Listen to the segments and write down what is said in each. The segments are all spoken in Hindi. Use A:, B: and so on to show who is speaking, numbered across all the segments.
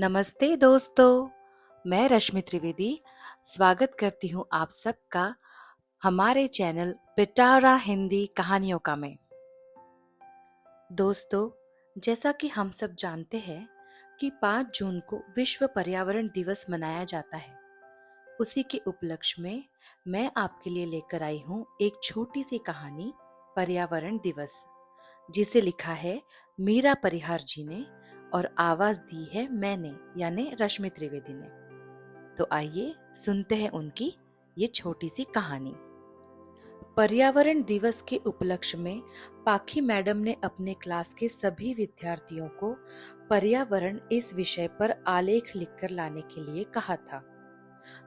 A: नमस्ते दोस्तों, मैं रश्मि त्रिवेदी स्वागत करती हूँ आप सबका हमारे चैनल पिटारा हिंदी कहानियों का में। दोस्तों, जैसा कि हम सब जानते हैं कि 5 जून को विश्व पर्यावरण दिवस मनाया जाता है। उसी के उपलक्ष्य में मैं आपके लिए लेकर आई हूँ एक छोटी सी कहानी पर्यावरण दिवस, जिसे लिखा है मीरा परिहार जी ने और आवाज दी है मैंने यानी रश्मि त्रिवेदी ने। तो आइए सुनते हैं उनकी ये छोटी सी कहानी। पर्यावरण दिवस के उपलक्ष्य में पाखी मैडम ने अपने क्लास के सभी विद्यार्थियों को पर्यावरण इस विषय पर आलेख लिखकर लाने के लिए कहा था।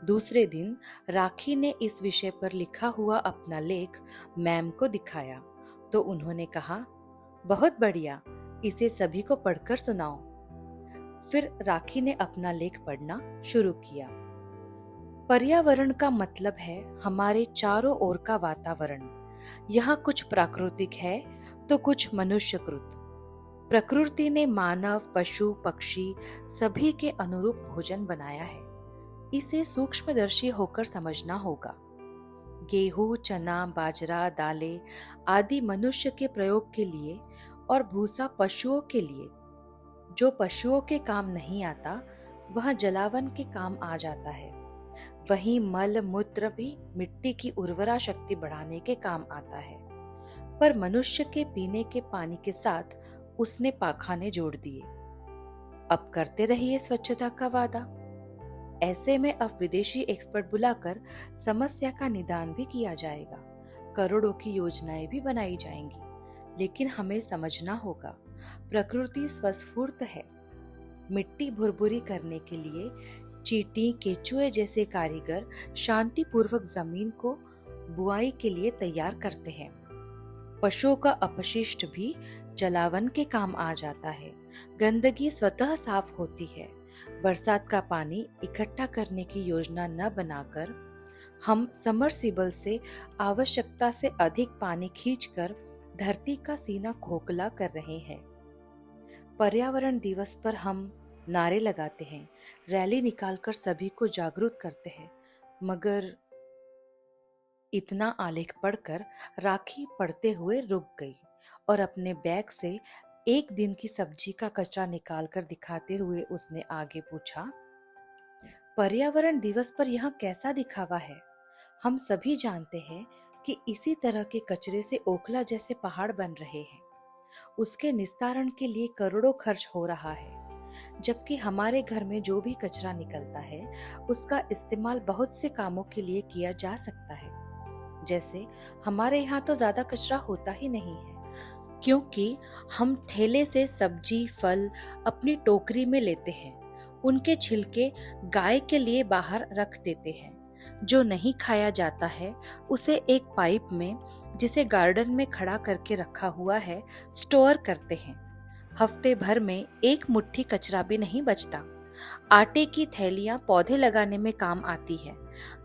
A: दूसरे दिन राखी ने इस विषय पर लिखा हुआ अपना लेख मैम को दिखाया तो उन्होंने कहा, बहुत बढ़िया, इसे सभी को पढ़कर सुनाओ। फिर राखी ने अपना लेख पढ़ना शुरू किया। पर्यावरण का मतलब है हमारे चारों ओर का वातावरण। यह कुछ प्राकृतिक है तो कुछ मनुष्यकृत। प्रकृति ने मानव, पशु, पक्षी सभी के अनुरूप भोजन बनाया है। इसे सूक्ष्मदर्शी होकर समझना होगा। गेहूं, चना, बाजरा, दालें आदि मनुष्य के प्रयोग के लिए और भूसा पशुओं के लिए। जो पशुओं के काम नहीं आता वह जलावन के काम आ जाता है। वहीं मल मूत्र भी मिट्टी की उर्वरा शक्ति बढ़ाने के काम आता है। पर मनुष्य के पीने के पानी के साथ उसने पाखाने जोड़ दिए। अब करते रहिए स्वच्छता का वादा। ऐसे में अब विदेशी एक्सपर्ट बुलाकर समस्या का निदान भी किया जाएगा। करोड़ों की योजनाएं भी बनाई जाएंगी। लेकिन हमें समझना होगा, प्रकृति स्वस्फूर्त है। मिट्टी भुरभुरी करने के लिए चींटी, केचुए जैसे कारीगर शांतिपूर्वक जमीन को बुआई के लिए तैयार करते हैं। पशुओं का अपशिष्ट भी जलावन के काम आ जाता है। गंदगी स्वतः साफ होती है। बरसात का पानी इकट्ठा करने की योजना न बनाकर हम समरसीबल से आवश्यकता से अधिक पानी खींचकर धरती का सीना खोखला कर रहे हैं। पर्यावरण दिवस पर हम नारे लगाते हैं, रैली निकालकर सभी को जागरूक करते हैं, मगर इतना आलेख पढ़कर राखी पढ़ते हुए रुक गई और अपने बैग से एक दिन की सब्जी का कचरा निकालकर दिखाते हुए उसने आगे पूछा, पर्यावरण दिवस पर यह कैसा दिखावा है? हम सभी जानते हैं कि इसी तरह के कचरे से ओखला जैसे पहाड़ बन रहे हैं। उसके निस्तारण के लिए करोड़ों खर्च हो रहा है, जबकि हमारे घर में जो भी कचरा निकलता है उसका इस्तेमाल बहुत से कामों के लिए किया जा सकता है। जैसे हमारे यहाँ तो ज्यादा कचरा होता ही नहीं है, क्योंकि हम ठेले से सब्जी फल अपनी टोकरी में लेते हैं। उनके छिलके गाय के लिए बाहर रख देते हैं। जो नहीं खाया जाता है उसे एक पाइप में, जिसे गार्डन में खड़ा करके रखा हुआ है, स्टोर करते हैं। हफ्ते भर में एक मुट्ठी कचरा भी नहीं बचता। आटे की थैलियां पौधे लगाने में काम आती है।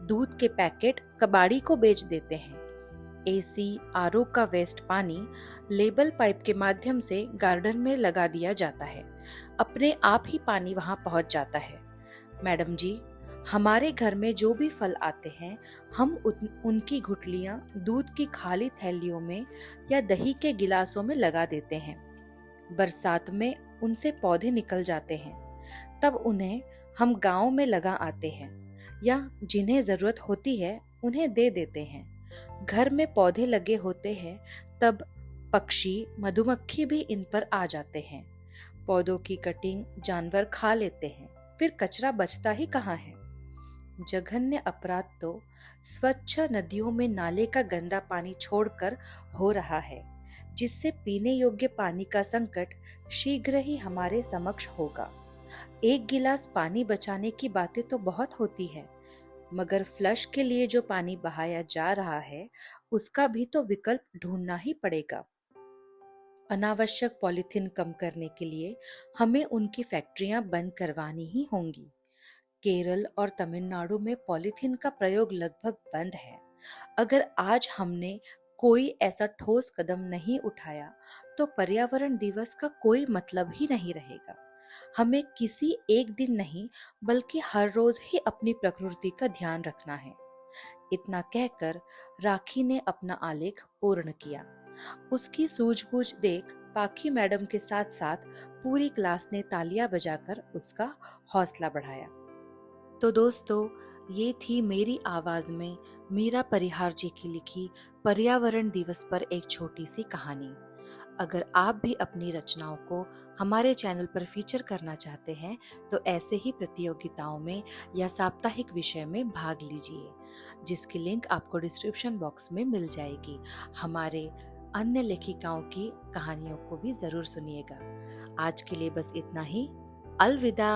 A: दूध के पैकेट कबाड़ी को बेच देते हैं। एसी, आरओ का वेस्ट पानी लेबल पाइप के माध्यम से गार्डन में लगा दिया जाता है। अपने आप ही पानी वहां पहुंच जाता है। मैडम जी, हमारे घर में जो भी फल आते हैं हम उनकी गुठलियां दूध की खाली थैलियों में या दही के गिलासों में लगा देते हैं। बरसात में उनसे पौधे निकल जाते हैं। तब उन्हें हम गांव में लगा आते हैं या जिन्हें जरूरत होती है उन्हें दे देते हैं। घर में पौधे लगे होते हैं तब पक्षी, मधुमक्खी भी इन पर आ जाते हैं। पौधों की कटिंग जानवर खा लेते हैं। फिर कचरा बचता ही कहाँ है? जघन्य अपराध तो स्वच्छ नदियों में नाले का गंदा पानी छोड़कर हो रहा है, जिससे पीने योग्य पानी का संकट शीघ्र ही हमारे समक्ष होगा। एक गिलास पानी बचाने की बातें तो बहुत होती है, मगर फ्लश के लिए जो पानी बहाया जा रहा है उसका भी तो विकल्प ढूंढना ही पड़ेगा। अनावश्यक पॉलीथीन कम करने के लिए हमें उनकी फैक्ट्रियां बंद करवानी ही होंगी। केरल और तमिलनाडु में पॉलीथीन का प्रयोग लगभग बंद है। अगर आज हमने कोई ऐसा ठोस कदम नहीं उठाया तो पर्यावरण दिवस का कोई मतलब ही नहीं रहेगा। हमें किसी एक दिन नहीं बल्कि हर रोज ही अपनी प्रकृति का ध्यान रखना है। इतना कहकर राखी ने अपना आलेख पूर्ण किया। उसकी सूझबूझ देख पाखी मैडम के साथ साथ पूरी क्लास ने तालियां बजाकर उसका हौसला बढ़ाया। तो दोस्तों, ये थी मेरी आवाज में मीरा परिहार जी की लिखी पर्यावरण दिवस पर एक छोटी सी कहानी। अगर आप भी अपनी रचनाओं को हमारे चैनल पर फीचर करना चाहते हैं तो ऐसे ही प्रतियोगिताओं में या साप्ताहिक विषय में भाग लीजिए, जिसकी लिंक आपको डिस्क्रिप्शन बॉक्स में मिल जाएगी। हमारे अन्य लेखिकाओं की कहानियों को भी जरूर सुनिएगा। आज के लिए बस इतना ही। अलविदा।